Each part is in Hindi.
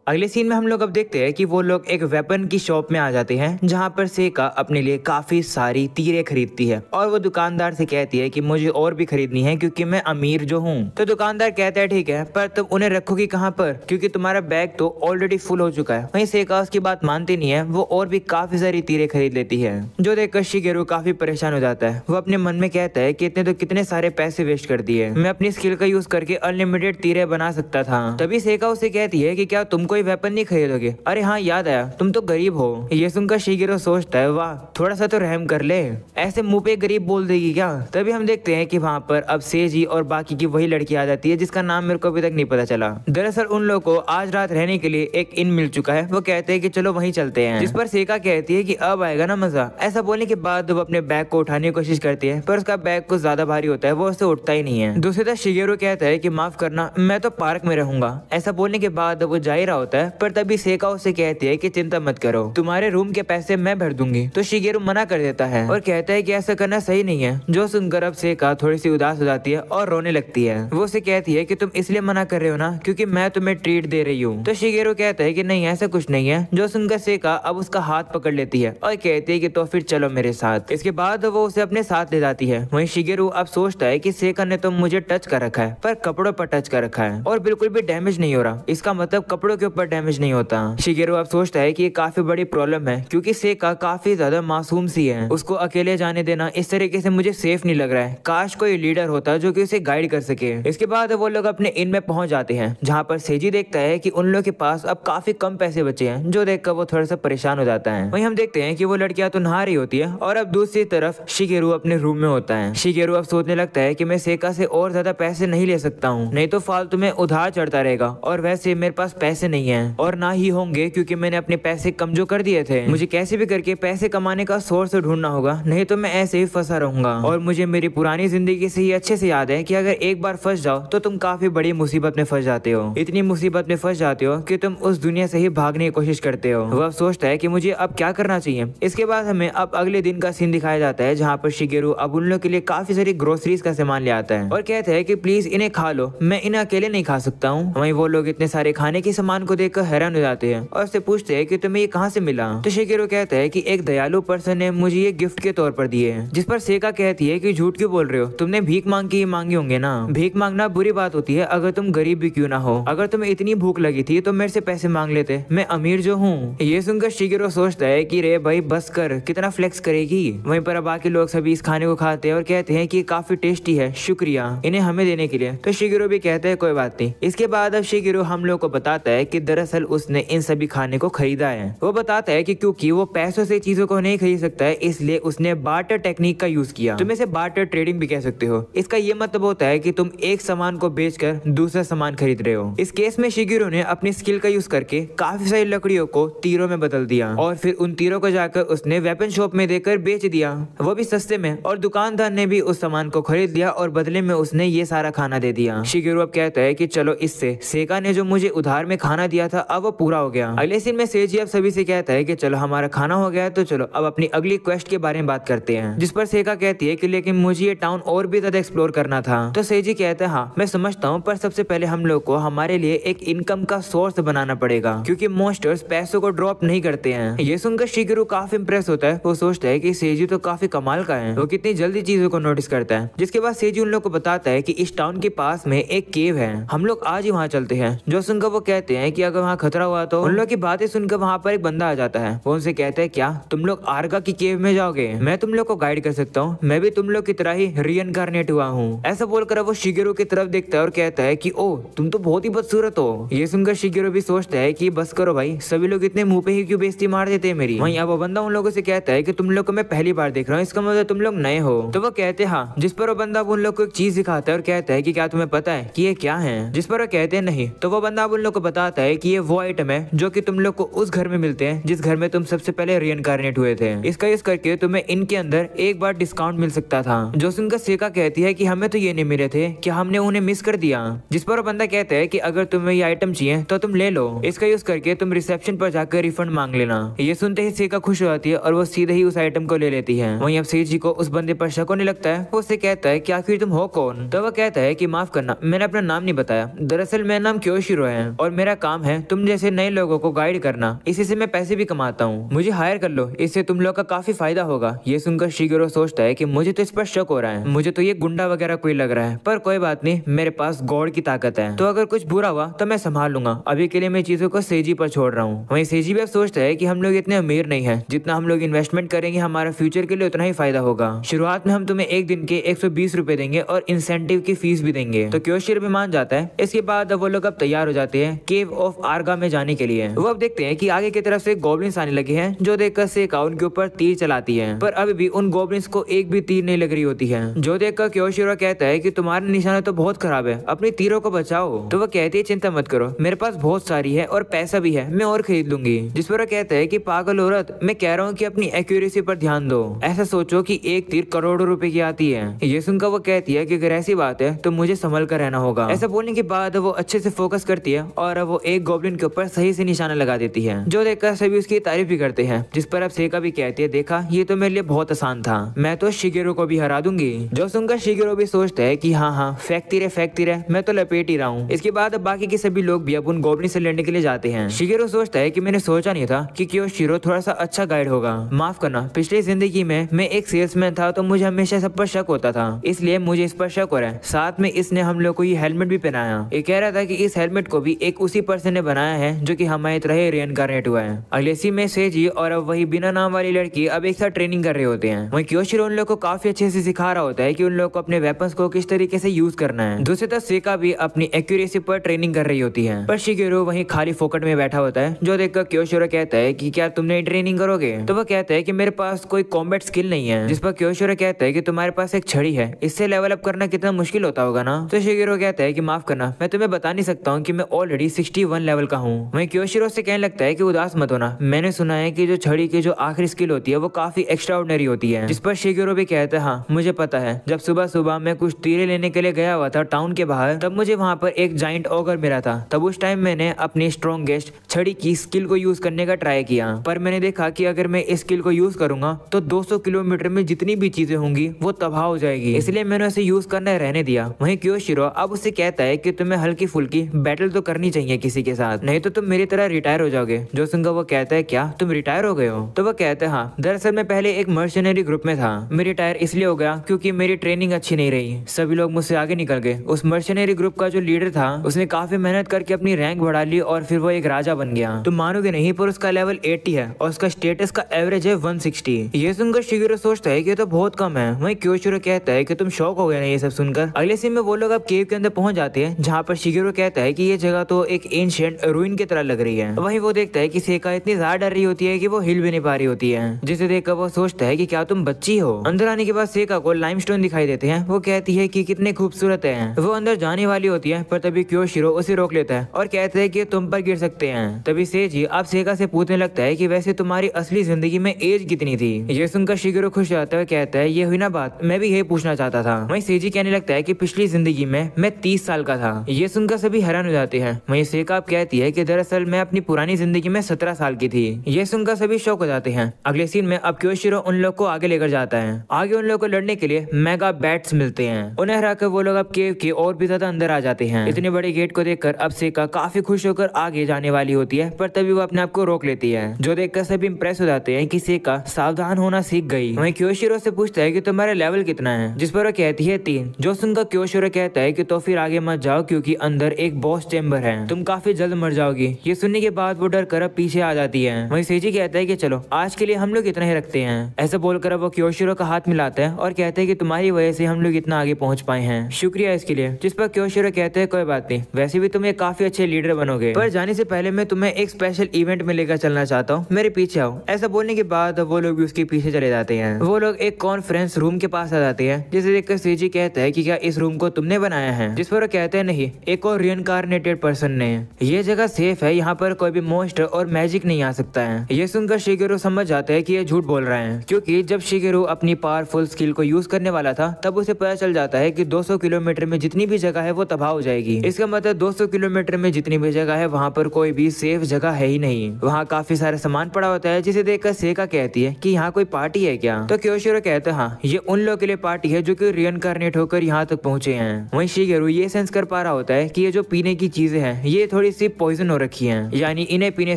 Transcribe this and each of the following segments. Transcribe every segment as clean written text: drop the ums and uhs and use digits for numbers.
अगले सीन में हम लोग अब देखते हैं कि वो लोग एक वेपन की शॉप में आ जाते हैं जहाँ पर सेका अपने लिए काफी सारी तीरें खरीदती है और वो दुकानदार से कहती है कि मुझे और भी खरीदनी है क्योंकि मैं अमीर जो हूँ। तो दुकानदार कहता है ठीक है, पर तुम उन्हें रखोगी कहाँ पर, क्योंकि तुम्हारा बैग तो ऑलरेडी फुल हो चुका है। वहीं सेका उसकी बात मानती नहीं है, वो और भी काफी सारी तीरें खरीद लेती है। जो देखकर शिगेरू काफी परेशान हो जाता है। वो अपने मन में कहता है कि इतने तो कितने सारे पैसे वेस्ट कर दिए, मैं अपनी स्किल का यूज करके अनलिमिटेड तीरें बना सकता था। तभी सेका उसे कहती है कि क्या तुम कोई वेपन नहीं खरीदोगे? अरे हाँ याद आया, तुम तो गरीब हो। ये सुनकर शिगेरू सोचता है वाह, थोड़ा सा तो रहम कर ले, ऐसे मुंह पे गरीब बोल देगी क्या? तभी हम देखते हैं कि वहाँ पर अब सेजी और बाकी की वही लड़की आ जाती है जिसका नाम मेरे को अभी तक नहीं पता चला। दरअसल उन लोगों को आज रात रहने के लिए एक इन मिल चुका है। वो कहते हैं कि चलो वहीं चलते हैं, जिस पर सेका कहती है कि अब आएगा ना मजा। ऐसा बोलने के बाद वो अपने बैग को उठाने की कोशिश करती है, पर उसका बैग कुछ ज्यादा भारी होता है, वो उससे उठता ही नहीं है। दूसरी तरफ शिगेरू कहता है कि माफ करना, मैं तो पार्क में रहूंगा। ऐसा बोलने के बाद वो जा ही रहा होता है, पर तभी सेका उसे कहती है कि चिंता मत करो, तुम्हारे रूम के पैसे मैं भर दूंगी। तो शिगेरू मना कर देता है और कहता है कि ऐसा करना सही नहीं है। जो सुनकर अब सेका थोड़ी सी उदास हो जाती है और रोने लगती है। वो उसे कहती है कि तुम इसलिए मना कर रहे हो ना क्योंकि मैं तुम्हें ट्रीट दे रही हूँ। तो शिगेरू कहता है कि नहीं ऐसा कुछ नहीं है। जो सुनकर सेका अब उसका हाथ पकड़ लेती है और कहती है कि तो फिर चलो मेरे साथ। इसके बाद वो उसे अपने साथ ले जाती है। वहीं शिगेरू अब सोचता है कि सेका ने तो मुझे टच कर रखा है, पर कपड़ों पर टच कर रखा है और बिल्कुल भी डैमेज नहीं हो रहा, इसका मतलब कपड़ों के ऊपर डैमेज नहीं होता। शिगेरू अब सोचता है कि ये काफी बड़ी प्रॉब्लम है क्योंकि सेका काफी ज्यादा मासूम सी है। उसको अकेले जाने देना इस तरीके से मुझे सेफ नहीं लग रहा है। काश कोई लीडर होता जो कि उसे गाइड कर सके। इसके बाद वो लोग अपने इन में पहुंच जाते हैं जहाँ पर सेजी देखता है कि उन लोगों के पास अब काफी कम पैसे बचे हैं, जो देखकर वो थोड़ा सा परेशान हो जाता है। वहीं हम देखते हैं कि वो लड़कियां तो नहा रही होती है और अब दूसरी तरफ शिगेरू अपने रूम में होता है। शिगेरू अब सोचने लगता है कि मैं सेका से और ज्यादा पैसे नहीं ले सकता हूँ, नहीं तो फालतू में उधार चढ़ता रहेगा और वैसे मेरे पास पैसे नहीं है और ना ही होंगे क्योंकि मैंने अपने पैसे कम जो कर दिए थे। मुझे कैसे भी करके पैसे कमाने का सोर्स ढूंढना होगा, नहीं तो मैं ऐसे ही फंसा रहूंगा। और मुझे मेरी पुरानी जिंदगी से ही अच्छे से याद है कि अगर एक बार फंस जाओ तो तुम काफी बड़ी मुसीबत में फंस जाते हो। इतनी मुसीबत में फंस जाते हो कि तुम उस दुनिया से ही भागने की कोशिश करते हो। वह सोचता है कि मुझे अब क्या करना चाहिए। इसके बाद हमें अब अगले दिन का सीन दिखाया जाता है जहाँ पर शिगेरू अब उन लोगों के लिए काफी सारी ग्रोसरीज का सामान ले आता है और कहता है कि प्लीज इन्हें खा लो, मैं इन्हें अकेले नहीं खा सकता हूँ। वहीं वो लोग इतने सारे खाने के सामान को देखकर हैरान हो जाते हैं और उससे पूछते हैं कि तुम्हें ये कहाँ से मिला। तो शिगेरू कहता है कि एक दयालु पर्सन ने मुझे ये गिफ्ट के तौर पर दिए हैं। जिस पर सेका कहती है कि झूठ क्यों बोल रहे हो, तुमने भीख मांग के मांगे होंगे ना। भीख मांगना बुरी बात होती है अगर तुम गरीब भी क्यों ना हो। अगर तुम्हें इतनी भूख लगी थी तो मेरे से पैसे मांग लेते, मैं अमीर जो हूँ। ये सुनकर शिगेरू सोचता है कि रे भाई बस कर, कितना फ्लेक्स करेगी। वहीं पर बाकी लोग सभी इस खाने को खाते हैं और कहते हैं कि काफी टेस्टी है, शुक्रिया इन्हें हमें देने के लिए। तो शिगेरू भी कहता है कोई बात नहीं। इसके बाद अब शिगेरू हम लोग को बताता है कि दरअसल उसने इन सभी खाने को खरीदा है। वो बताता है कि क्योंकि वो पैसों से चीजों को नहीं खरीद सकता है, इसलिए उसने बार्टर टेक्निक का यूज किया। तुम इसे बार्टर ट्रेडिंग भी कह सकते हो। इसका ये मतलब होता है कि तुम एक सामान को बेचकर दूसरा सामान खरीद रहे हो। इस केस में शिगेरू ने अपनी स्किल का यूज करके काफी सारी लकड़ियों को तीरों में बदल दिया और फिर उन तीरों को जाकर उसने वेपन शॉप में देकर बेच दिया, वो भी सस्ते में। और दुकानदार ने भी उस सामान को खरीद लिया और बदले में उसने ये सारा खाना दे दिया। शिगेरू अब कहता है कि चलो इससे सेका ने जो मुझे उधार में खाना दिया था अब वो पूरा हो गया। अगले सीन में सेजी अब सभी से कहता है कि चलो हमारा खाना हो गया है, तो चलो अब अपनी अगली क्वेस्ट के बारे में बात करते हैं। जिस पर सेका कहती है कि लेकिन मुझे ये टाउन और भी ज्यादा एक्सप्लोर करना था। तो सेजी कहता है हाँ मैं समझता हूँ, पर सबसे पहले हम लोग को हमारे लिए एक इनकम का सोर्स बनाना पड़ेगा क्योंकि मॉन्स्टर्स पैसों को ड्रॉप नहीं करते हैं। ये सुनकर शिगेरू काफी इंप्रेस होता है। वो सोचता है कि सेजी तो काफी कमाल का है, वो कितनी जल्दी चीजों को नोटिस करता है। जिसके बाद सेजी उन लोग को बताता है कि इस टाउन के पास में एक केव है, हम लोग आज ही वहाँ चलते हैं। जो सुनकर वो कहते हैं कि अगर वहाँ खतरा हुआ तो। उन लोग की बातें सुनकर वहाँ पर एक बंदा आ जाता है। वो उनसे कहता है क्या तुम लोग आर्गा की केव में जाओगे? मैं तुम लोग को गाइड कर सकता हूँ, मैं भी तुम लोग की तरह ही रीइंकार्नेट हुआ हूँ। ऐसा बोलकर वो शिगेरू की तरफ देखता है और कहता है कि ओ तुम तो बहुत ही बदसूरत हो। ये सुनकर शिगेरू भी सोचता है कि बस करो भाई, सभी लोग इतने मुंह पे ही क्यों बेइज्जती मार देते हैं मेरी। वहीं अब वो बंदा उन लोगों से कहता है कि तुम लोग को मैं पहली बार देख रहा हूँ, इसका मतलब तुम लोग नए हो। तो वो कहते हैं हाँ। जिस पर वो बंदा उन लोग को एक चीज दिखाता है और कहता है कि क्या तुम्हें पता है कि ये क्या है? जिस पर वो कहते हैं नहीं। तो वो बंदा उन लोग को बताता है कि ये वो आइटम है जो कि तुम लोग को उस घर में मिलते हैं जिस घर में तुम सबसे पहले रीइंकार्नेट हुए थे। इसका यूज करके तुम्हें इनके अंदर एक बार डिस्काउंट मिल सकता था। जो सुनकर सेका कहती है कि हमें तो ये नहीं मिले थे, कि हमने उन्हें मिस कर दिया। जिस पर वो बंदा कहता है कि अगर तुम्हें ये आइटम चाहिए तो तुम ले लो, इसका यूज करके तुम रिसेप्शन पर जाकर रिफंड मांग लेना। ये सुनते ही सेका खुश हो जाती है और वो सीधे ही उस आइटम को ले लेती है। वहीं अब सेजी को उस बंदे पर शक होने लगता है। वो उससे कहता है कि आखिर तुम हो कौन? तो वह कहता है कि माफ करना, मैंने अपना नाम नहीं बताया। दरअसल मेरा नाम क्योशिरो है और मेरा काम काम है तुम जैसे नए लोगों को गाइड करना, इसी से मैं पैसे भी कमाता हूँ, मुझे हायर कर लो, इससे तुम लोग का काफी फायदा होगा। ये सुनकर शिगेरो सोचता है कि मुझे तो इस पर शक हो रहा है, मुझे तो ये गुंडा वगैरह कोई लग रहा है, पर कोई बात नहीं, मेरे पास गॉड की ताकत है, तो अगर कुछ बुरा हुआ तो मैं संभाल लूंगा, अभी के लिए मैं चीजों को सेजी पर छोड़ रहा हूँ। वहीं सेजी भी अब सोचता है कि हम लोग इतने अमीर नहीं है, जितना हम लोग इन्वेस्टमेंट करेंगे हमारा फ्यूचर के लिए उतना ही फायदा होगा। शुरुआत में हम तुम्हें एक दिन के 120 रुपए देंगे और इंसेंटिव की फीस भी देंगे। तो क्योशिरो भी मान जाता है। इसके बाद वो लोग अब तैयार हो जाते हैं केव ऑफ आर्गा में जाने के लिए। वो अब देखते हैं कि आगे की तरफ से गॉब्लिन्स आने लगे हैं, जो देखकर सेका उनके ऊपर तीर चलाती है, पर अभी भी उन गॉब्लिन्स को एक भी तीर नहीं लग रही होती है। जो देखकर क्योशिरो कहता है कि तुम्हारा निशाना तो बहुत खराब है, अपनी तीरों को बचाओ। तो वो कहती है चिंता मत करो, मेरे पास बहुत सारी है और पैसा भी है, मैं और खरीद लूंगी। जिस पर वो कहता है कि पागल औरत, मैं कह रहा हूँ कि अपनी एक्यूरेसी पर ध्यान दो, ऐसा सोचो कि एक तीर करोड़ों रुपए की आती है। ये सुनकर वो कहती है कि अगर ऐसी बात है तो मुझे संभल कर रहना होगा। ऐसा बोलने के बाद वो अच्छे से फोकस करती है और वो एक गॉब्लिन के ऊपर सही से निशाना लगा देती है, जो देखकर सभी उसकी तारीफ भी करते हैं। जिस पर अब सेका भी कहती है देखा, ये तो मेरे लिए बहुत आसान था, मैं तो शिगेरो को भी हरा दूंगी। जो सुनकर शिगेरो भी सोचता है कि हाँ फेंकती रहे, मैं तो लपेट ही रहा हूँ। इसके बाद बाकी के सभी लोग भी अब उन गॉब्लिन से लड़ने के लिए जाते हैं। शिगेरो सोचता है कि मैंने सोचा नहीं था कि क्योशिरो थोड़ा सा अच्छा गाइड होगा, माफ करना, पिछली जिंदगी में मैं एक सेल्समैन था तो मुझे हमेशा सब पर शक होता था, इसलिए मुझे इस पर शक हो रहा है। साथ में इसने हम लोग को ये हेलमेट भी पहनाया, ये कह रहा था कि इस हेलमेट को भी एक उसी पर्सन ने बनाया है जो कि हमारी तरह ही रिइंकार्नेट हुआ है। अगले सीन में सेजी और अब वही बिना नाम वाली लड़की अब एक साथ ट्रेनिंग कर रहे होते हैं। वहीं क्योशिरो उन लोग को काफी अच्छे से सिखा रहा होता है कि उन लोग को अपने वेपन्स को किस तरीके से यूज करना है। दूसरी तरफ सेका भी अपनी एक्यूरेसी पर ट्रेनिंग कर रही होती है, पर शिगेरो वहीं खाली फोकट में बैठा होता है। जो देखकर क्योशिरो कहता है कि क्या तुमने ट्रेनिंग करोगे? तो वो कहता है कि मेरे पास कोई कॉम्बैट स्किल नहीं है। जिस पर क्योशिरो कहता है कि तुम्हारे पास एक छड़ी है, इससे लेवल अप करना कितना मुश्किल होता होगा ना। तो शिगेरो कहता है कि माफ करना, मैं तुम्हें बता नहीं सकता हूँ कि मैं ऑलरेडी 61 लेवल का हूँ। वहीं क्योशिरो से कहने लगता है कि उदास मत होना, मैंने सुना है कि जो छड़ी की जो आखिरी स्किल होती है वो काफी एक्स्ट्राऑर्डिनरी होती है। जिस पर शिगेरो भी कहता है हाँ मुझे पता है, जब सुबह सुबह मैं कुछ तीरे लेने के लिए गया हुआ था टाउन के बाहर, तब मुझे वहाँ पर एक जाइंट ऑगर मिला था। तब उस टाइम मैंने अपनी स्ट्रॉन्गेस्ट छड़ी की स्किल को यूज करने का ट्राई किया, पर मैंने देखा कि अगर मैं इस स्किल को यूज करूंगा तो 200 किलोमीटर में जितनी भी चीजें होंगी वो तबाह हो जाएगी, इसलिए मैंने उसे यूज करना रहने दिया। वहीं क्योशिरो अब उससे कहता है कि तुम्हें हल्की फुल्की बैटल तो करनी चाहिए किसी के साथ, नहीं तो तुम मेरी तरह रिटायर हो जाओगे। जो सुनकर वो कहता है क्या तुम रिटायर हो गए हो? तो वो कहता है हाँ, दरअसल मैं पहले एक मर्शनरी ग्रुप में था, मैं रिटायर इसलिए हो गया क्योंकि मेरी ट्रेनिंग अच्छी नहीं रही, सभी लोग मुझसे आगे निकल गए। उस मर्शनरी ग्रुप का जो लीडर था उसने काफी मेहनत करके अपनी रैंक बढ़ा ली और फिर वो एक राजा बन गया। तुम मानोगे नहीं, पर उसका लेवल 80 है और उसका स्टेटस का एवरेज है 160। ये सुनकर शिगेरो सोचता है कि ये तो बहुत कम है। वहीं क्योशिरो कहता है कि तुम शॉक हो गए ना ये सब सुनकर। अगले सीन में वो लोग अब केव के अंदर पहुंच जाते हैं, जहाँ पर शिगेरो कहता है कि ये जगह तो एक एंशिएंट रूइन की तरह लग रही है। वहीं वो देखता है कि सेका इतनी ज्यादा डर रही होती है कि वो हिल भी नहीं पा रही होती है, जिसे देखकर वो सोचता है कि क्या तुम बच्ची हो। अंदर आने के बाद सेका को लाइमस्टोन दिखाई देते हैं। वो कहती है कि कितने खूबसूरत है। वो अंदर जाने वाली होती है, पर तभी क्योशिरो उसे रोक लेता है और कहता है कि तुम पर गिर सकते हैं। तभी सेजी अब सेका से पूछने लगता है कि वैसे तुम्हारी असली जिंदगी में एज कितनी थी? ये सुनकर शिगेरो खुश जाता है, कहता है ये हुई ना बात, मैं भी यही पूछना चाहता था। वहीं सेजी कहने लगता है कि पिछली जिंदगी में मैं 30 साल का था। ये सुनकर सभी हैरान हो जाते हैं। वहीं सेका अब कहती है कि दरअसल मैं अपनी पुरानी जिंदगी में 17 साल की थी। ये सुनकर सभी शौक हो जाते हैं। अगले सीन में अब क्योशिरो उन लोग को आगे लेकर जाता है। आगे उन लोग को लड़ने के लिए मेगा बैट्स मिलते हैं। उन्हें हराकर वो लोग अब केव के और भी ज्यादा अंदर आ जाते हैं। इतने बड़े गेट को देखकर अब सेका काफी खुश होकर आगे जाने वाली होती है, पर तभी वो अपने आप को रोक लेती है। जो देखकर सभी इंप्रेस हो जाते हैं कि सेका सावधान होना सीख गई। वहीं क्योशिरो से पूछता है कि तुम्हारा लेवल कितना है? जिस पर वो कहती है 3। जो सुनकर क्योशिरो कहता है कि तो फिर आगे मत जाओ क्योंकि अंदर एक बॉस चेंबर है, तुम काफी जल्द मर जाओगी। ये सुनने के बाद वो डर कर अब पीछे आ जाती है। वहीं सेजी कहता है कि चलो आज के लिए हम लोग इतना ही रखते हैं। ऐसा बोलकर अब वो क्योशिरो का हाथ मिलाता है और कहते हैं कि तुम्हारी वजह से हम लोग इतना आगे पहुंच पाए हैं, शुक्रिया इसके लिए। जिस पर क्योशिरो कहते हैं कोई बात नहीं, वैसे भी तुम एक काफी अच्छे लीडर बनोगे, पर जाने से पहले मैं तुम्हें एक स्पेशल इवेंट में लेकर चलना चाहता हूँ, मेरे पीछे आओ। ऐसा बोलने के बाद वो लोग भी उसके पीछे चले जाते हैं। वो लोग एक कॉन्फ्रेंस रूम के पास आ जाते हैं, जिसे देखकर सेजी कहता है कि क्या इस रूम को तुमने बनाया है? जिस पर वो कहते हैं नहीं, एक और रिइंकार्नेटेड पर्सन ने। ये जगह सेफ है, यहाँ पर कोई भी मोस्टर और मैजिक नहीं आ सकता है। ये सुनकर शिगेरो समझ जाता है कि ये झूठ बोल रहा है, क्योंकि जब शिगेरो अपनी पावरफुल स्किल को यूज करने वाला था तब उसे पता चल जाता है कि 200 किलोमीटर में जितनी भी जगह है वो तबाह हो जाएगी। इसका मतलब 200 किलोमीटर में जितनी भी जगह है वहाँ पर कोई भी सेफ जगह है ही नहीं। वहाँ काफी सारा सामान पड़ा होता है, जिसे देखकर सेका कहती है कि यहाँ कोई पार्टी है क्या? तो क्योशिरो कहता है हाँ, ये उन लोगों के लिए पार्टी है जो कि रिइंकार्नेट होकर यहाँ तक पहुंचे हैं। वहीं शिगेरो ये सेंस कर पा रहा होता है कि ये जो पीने की चीजें हैं ये थोड़ी सी पॉइजन हो रखी है, यानी इन्हें पीने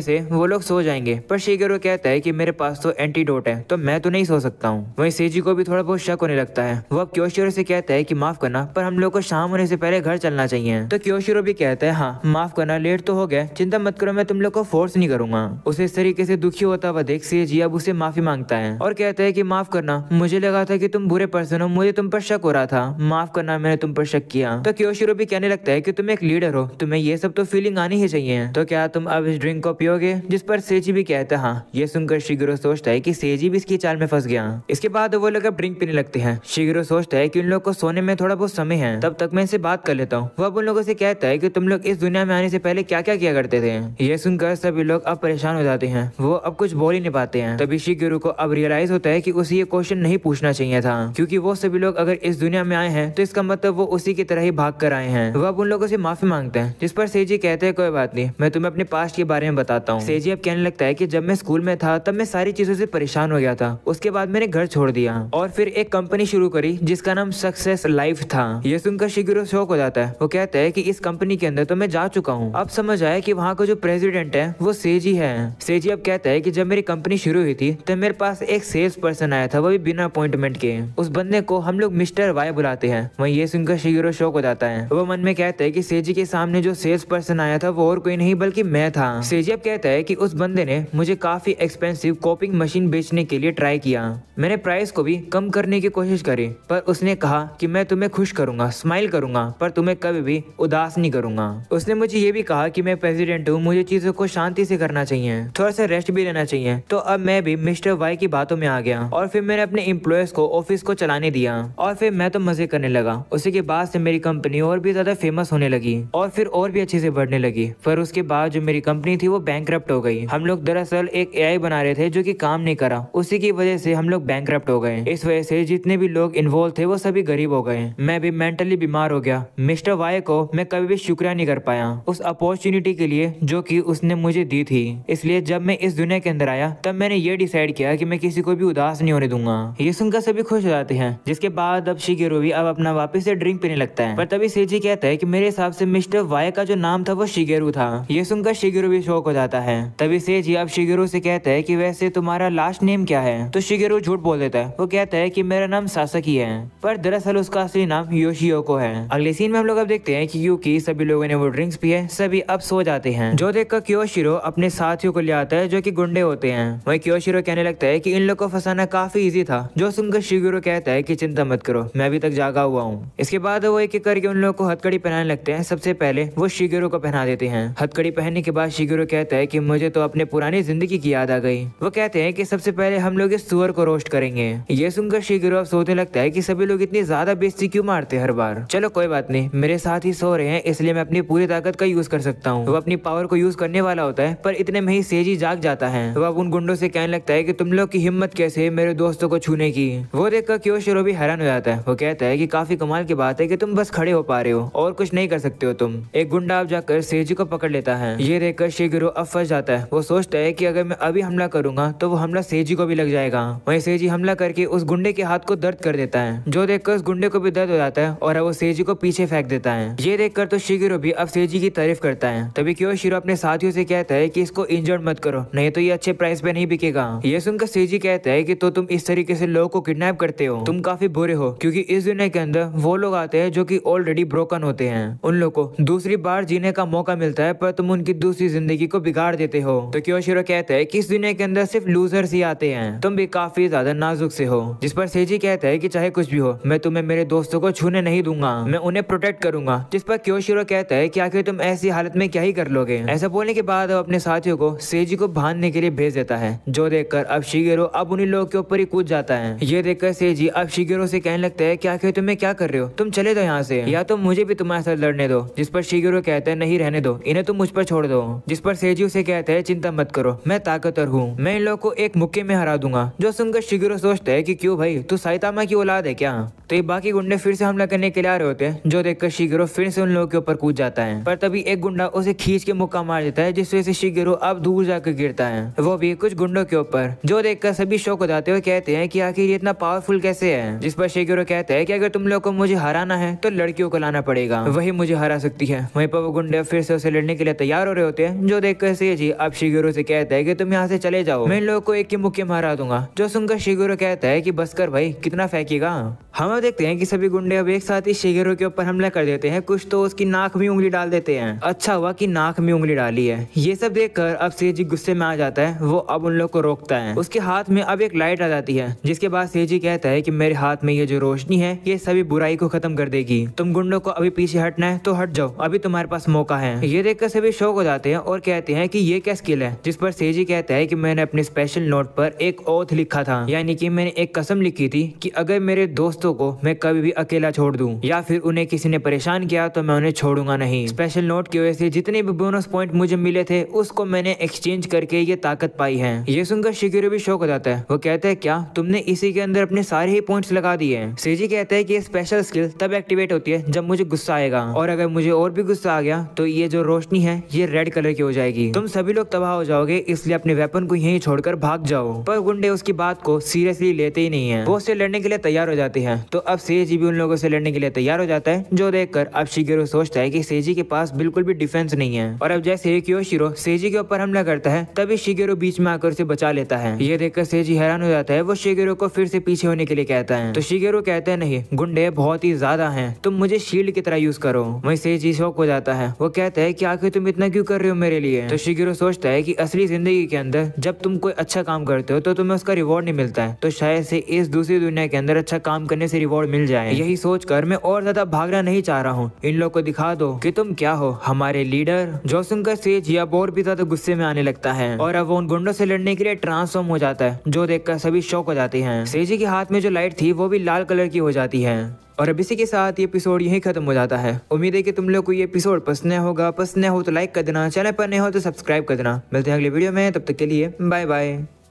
से वो लोग सो जाएंगे। पर शिगेरो कहता है कि मेरे पास तो एंटीडोट है, तो मैं तो नहीं सो सकता हूँ। वहीं सेजी को भी थोड़ा बहुत शक होने लगता है। वो अब क्योशिरो से कहता है कि माफ करना, पर हम लोग को शाम होने से पहले घर चलना चाहिए। तो क्योशिरो भी कहता है हाँ माफ करना, लेट तो हो गया, चिंता मत करो, मैं तुम लोग को फोर्स नहीं करूंगा। उसे इस तरीके से दुखी होता हुआ देख सेजी अब उसे माफी मांगता है और कहता है कि माफ करना, मुझे लगा था कि तुम बुरे पर्सन हो, मुझे तुम पर शक हो रहा था, माफ करना मैंने तुम पर शक किया। तो क्योशिरो भी कहने लगता है कि तुम एक लीडर हो, तुम्हें ये सब तो फीलिंग आनी ही चाहिए, तो क्या तुम अब इस ड्रिंक को पियोगे? जिस पर सेजी भी कहता है हाँ। ये सुनकर शिगेरो सोचता है कि सेजी भी इसकी चाल में फंस गया। इसके बाद वो लोग अब ड्रिंक पीने लगते हैं। शिगेरो सोचता है कि उन लोग को सोने में थोड़ा बहुत समय है, तब तक मैं इनसे बात कर लेता हूँ। वो अब उन लोगों से कहता है कि तुम लोग इस दुनिया में आने से पहले क्या क्या किया करते थे। ये सुनकर सभी लोग अब परेशान हो जाते हैं, वो अब कुछ बोल ही नहीं पाते हैं। तभी शिगेरो को अब रियलाइज होता है कि उसे ये क्वेश्चन नहीं पूछना चाहिए था, क्योंकि वो सभी लोग अगर इस दुनिया में आए हैं तो इसका मतलब वो उसी की तरह ही भाग कर आए हैं। वो अब उन लोगों से माफी मांगते हैं, जिस पर सेजी कहते हैं कोई बात नहीं, मैं तुम्हें अपने पास्ट के बारे में बताता हूँ। सेजी अब कहने लगता है कि जब मैं स्कूल में था तब मैं सारी चीजों से परेशान हो गया था, उसके बाद मैंने घर छोड़ दिया और फिर एक कंपनी शुरू करी जिसका नाम सक्सेस लाइफ था। ये सुनकर शिगेरो शॉक हो जाता है। वो कहता है कि इस कंपनी के अंदर तो मैं जा चुका हूँ, अब समझ आया कि वहाँ का जो प्रेसिडेंट है वो सेजी है। सेजी अब कहता है कि जब मेरी कंपनी शुरू हुई थी तब मेरे पास एक सेल्स पर्सन आया था, वो भी बिना अपॉइंटमेंट के। उस बंदे को हम लोग मिस्टर वाई बुलाते हैं। वहीं ये सुनकर शिगेरो शॉक हो जाता है। वो मन में कहता है कि सेजी के सामने जो सेल्स पर्सन आया था वो और कोई नहीं बल्कि मैं था। सेजी अब कहता है कि उस बंदे ने मुझे काफी एक्सपेंसिव कॉपिंग मशीन बेचने के लिए ट्राई किया, मैंने प्राइस को भी कम करने की कोशिश करी, पर उसने कहा कि मैं तुम्हें खुश करूंगा, स्माइल करूंगा, पर तुम्हें कभी भी उदास नहीं करूंगा। उसने मुझे ये भी कहा कि मैं प्रेसिडेंट हूँ, मुझे चीजों को शांति से करना चाहिए, थोड़ा सा रेस्ट भी लेना चाहिए। तो अब मैं भी मिस्टर वाई की बातों में आ गया और फिर मैंने अपने एम्प्लॉयज को ऑफिस को चलाने दिया और फिर मैं तो मजे करने लगा। उसी के बाद से मेरी कंपनी और भी ज्यादा फेमस होने लगी और फिर और भी अच्छे से बढ़ने लगी। पर उसके बाद जो मेरी कंपनी थी वो बैंकरप्ट हो गई। हम लोग दरअसल एक एआई बना रहे थे जो कि काम नहीं करा, उसी की वजह से हम लोग बैंकरप्ट हो गए। इस वजह से जितने भी लोग इन्वॉल्व थे वो सभी गरीब हो गए। मैं भी मेंटली बीमार हो गया। मिस्टर वाई को मैं कभी भी शुक्रिया नहीं कर पाया उस अपॉर्चुनिटी के लिए जो कि उसने मुझे दी थी। इसलिए जब मैं इस दुनिया के अंदर आया तब मैंने ये डिसाइड किया कि मैं किसी को भी उदास नहीं होने दूंगा। ये सुनकर सभी खुश हो जाते हैं। जिसके बाद अब शिगेरो भी अब अपना वापस से ड्रिंक पीने लगता है। पर तभी सेजी कहता है कि मेरे हिसाब से मिस्टर वाई का जो नाम था वो शिगेरू था। ये सुनकर शिगेरू भी शॉक हो जाता है। तभी सेजी अब शिगेरू से कहता है कि वैसे तुम्हारा लास्ट नेम क्या है? तो शिगेरू झूठ बोल देता है। वो कहता है कि मेरा नाम सासाकी है, पर दरअसल उसका असली नाम योशियोको है। अगले सीन में हम लोग अब देखते हैं कि क्योंकि सभी लोगों ने वो ड्रिंक्स पिए, सभी अब सो जाते हैं। जो देखकर क्योशिरो अपने साथियों को ले आता है जो कि गुंडे होते हैं। वहीं क्योशिरो कहने लगता है कि इन लोग को फंसाना काफी इजी था। जो सुनकर शिगेरू कहता है कि चिंता मत करो, मैं अभी तक जागा हुआ हूँ। इसके बाद वो एक एक करके उन लोगों को हथकड़ी पहनाने लगते हैं। सबसे पहले वो शिगेरू को पहना देते हैं। हथकड़ी पहनने के बाद शिगेरू कहता है कि मुझे तो अपने पुरानी जिंदगी की याद आ गई। वो कहते हैं कि सबसे पहले हम लोग इस सुअर को रोस्ट करेंगे। ये सुनकर शिगेरू अब सोचने लगता है कि सभी लोग इतनी ज्यादा बेइज्जती क्यों मारते हर बार। चलो कोई बात नहीं, मेरे साथ ही सो रहे हैं इसलिए मैं अपनी पूरी ताकत का यूज कर सकता हूँ। वो अपनी पावर को यूज करने वाला होता है, पर इतने में ही सेजी जाग जाता है। वो अब उन गुंडों से कहने लगता है कि तुम लोग की हिम्मत कैसे है मेरे दोस्तों को छूने की। वो देखकर क्योशिरो भी हैरान हो जाता है। वो कहता है कि काफी कमाल की बात है कि तुम बस खड़े हो पा रहे हो और कुछ नहीं कर सकते हो तुम। एक गुंडा अब जाकर सेजी को पकड़ लेता है। ये देखकर शिगेरू अब फंस जाता है। वो सोचता है कि अगर मैं अभी हमला करूंगा तो वो हमला सेजी को भी लग जाएगा। वहीं सेजी हमला करके उस गुंडे के हाथ को दर्द कर देता है। जो देखकर उस गुंडे को भी दर्द हो जाता है और वो सेजी को पीछे फेंक देता है। ये देखकर तो शिगेरू भी अब सेजी की तारीफ करता है। तभी क्योशिरो अपने साथियों से कहता है कि इसको इंजर्ड मत करो, नहीं तो ये अच्छे प्राइस पे नहीं बिकेगा। ये सुनकर सेजी कहता है कि तो तुम इस तरीके से लोगों को किडनैप करते हो, तुम काफी बुरे हो, क्योंकि इस दुनिया के अंदर वो लोग आते हैं जो कि ऑलरेडी ब्रोकन होते हैं। उन लोगों को दूसरी बार जीने का मौका मिलता है, पर तुम उनकी दूसरी जिंदगी को बिगाड़ देते हो। तो क्योशिरो कहता है कि इस दुनिया के अंदर सिर्फ लूजर्स ही आते हैं, तुम भी काफी ज्यादा नाजुक से हो। जिस पर सेजी कहता है कि चाहे कुछ भी हो, मैं तुम्हें मेरे दोस्तों को छूने नहीं दूंगा, मैं उन्हें प्रोटेक्ट करूंगा। जिस पर क्योशिरो कहता है कि आखिर तुम ऐसी हालत में क्या ही कर लोगे। ऐसा बोलने के बाद वो अपने साथियों को सेजी को बांधने के लिए भेज देता है। जो देखकर अब शिगेरू अब उन्हीं लोगों के ऊपर ही कूद जाता है। ये देखकर सेजी अब शिगेरू से कहने लगता है कि आखिर तुम्हें क्या कर रहे हो, तुम चले दो यहाँ से, या तो मुझे भी तुम्हारे साथ लड़ने दो। जिस पर शिगेरू कहता है नहीं रहने दो, इन्हें तुम मुझ पर छोड़ दो। जिस पर सेजी उसे कहता है चिंता मत करो, मैं ताकतवर हूँ, मैं इन लोगों को एक मुक्के में हरा दूंगा। जो सुनकर शिगेरू सोचता है कि क्यों भाई, तू साइतामा की औलाद है क्या? तो ये बाकी गुंडे फिर से हमला करने के लिए आ रहे होते हैं। जो देखकर शिगेरू फिर से उन लोगों के ऊपर कूद जाता है, पर तभी एक गुंडा उसे खींच के मुक्का मार देता है, जिस वजह से शिगेरू अब दूर जाकर गिरता है, वो भी कुछ गुंडों के ऊपर। जो देखकर सभी शौक हो जाते हुए कहते हैं कि आखिर ये इतना पावरफुल कैसे है। जिस पर शिगेरू कहता है कि अगर तुम लोग को मुझे हराना है तो लड़कियों को लाना पड़ेगा, वही मुझे हरा सकती है। वहीं पर वो गुंडे फिर से उसे लड़ने के लिए तैयार हो रहे होते हैं, जो देखकर सेजी अब शिगेरो से कहता है कि तुम यहाँ से चले जाओ, मैं इन लोगों को एक की मुक्के मारा दूंगा। जो सुनकर शिगेरो कहता है कि बस कर भाई, कितना फेंकेगा। हम अब देखते हैं कि सभी गुंडे अब एक साथ ही शिगेरो के ऊपर हमला कर देते हैं, कुछ तो उसकी नाक में उंगली डाल देते हैं। अच्छा हुआ कि नाक में उंगली डाली है। ये सब देखकर अब सेजी गुस्से में आ जाता है, वो अब उन लोग को रोकता है। उसके हाथ में अब एक लाइट आ जाती है, जिसके बाद सेजी कहता है कि मेरे हाथ में ये जो रोशनी है ये सभी बुराई को खत्म कर देगी। तुम गुंडों को अभी पीछे हटना है तो हट जाओ, अभी तुम्हारे पास मौका है। ये देखकर सभी शौक हो जाते हैं और कहते हैं कि ये क्या स्किल है, जिस पर सेजी कहता है कि मैंने अपने स्पेशल नोट पर एक ओथ लिखा था, यानी कि मैंने एक कसम लिखी थी कि अगर मेरे दोस्तों को मैं कभी भी अकेला छोड़ दूं या फिर उन्हें किसी ने परेशान किया तो मैं उन्हें छोड़ूंगा नहीं। स्पेशल नोट की वजह से जितने भी बोनस पॉइंट मुझे मिले थे उसको मैंने एक्सचेंज करके ये ताकत पाई है। ये सुनकर शिगेरो भी शौक हो जाता है। वो कहता है क्या तुमने इसी के अंदर अपने सारे ही पॉइंट्स लगा दिए हैं। सेजी कहता है कि ये स्पेशल स्किल तब एक्टिवेट होती है जब मुझे गुस्सा आएगा, और अगर मुझे और भी गुस्सा आ गया तो ये जो रोशनी है ये रेड कलर की हो जाएगी। तुम सभी लोग तबाह हो जाओगे, इसलिए अपने वेपन को यहीं छोड़कर भाग जाओ। पर गुंडे उसकी बात को सीरियसली लेते ही नहीं है, वो उससे लड़ने के लिए तैयार हो जाते हैं। तो अब सेजी भी उन लोगों से लड़ने के लिए तैयार हो जाता है, जो देखकर अब शिगेरो सोचता है कि सेजी के पास बिल्कुल भी डिफेंस नहीं है। और अब जैसे क्योशिरो सेजी के ऊपर हमला करता है तभी शिगेरो बीच में आकर उसे बचा लेता है। ये देखकर सेजी हैरान हो जाता है, वो शिगेरो को फिर से पीछे होने के लिए कहता है। तो शिगेरो कहते हैं नहीं, गुंडे बहुत ही ज्यादा हैं, तुम मुझे शील्ड की तरह यूज करो। वहीं सेजी शौक हो जाता है, वो कहता है कि आखिर तुम इतना क्यों कर रहे हो मेरे लिए। तो शिगेरो सोचता है कि असली जिंदगी के अंदर जब तुम कोई अच्छा काम करते हो तो तुम्हें उसका रिवॉर्ड नहीं मिलता है, तो शायद से इस दूसरी दुनिया के अंदर अच्छा काम करने से रिवॉर्ड मिल जाए। यही सोचकर मैं और ज्यादा भागना नहीं चाह रहा हूँ, इन लोग को दिखा दो कि तुम क्या हो, हमारे लीडर। जो सुनकर सेजी अब और भी ज्यादा गुस्से में आने लगता है और अब वो उन गुंडों से लड़ने के लिए ट्रांसफॉर्म हो जाता है, जो देखकर सभी शॉक हो जाते हैं। सेजी के हाथ में जो लाइट थी वो भी लाल कलर की हो जाती है। और अब इसी के साथ ये एपिसोड यहीं खत्म हो जाता है। उम्मीद है कि तुम लोग को ये एपिसोड पसंद होगा। पसंद हो तो लाइक कर देना, चैनल पर नए हो तो सब्सक्राइब कर देना। मिलते हैं अगले वीडियो में, तब तक के लिए बाय बाय।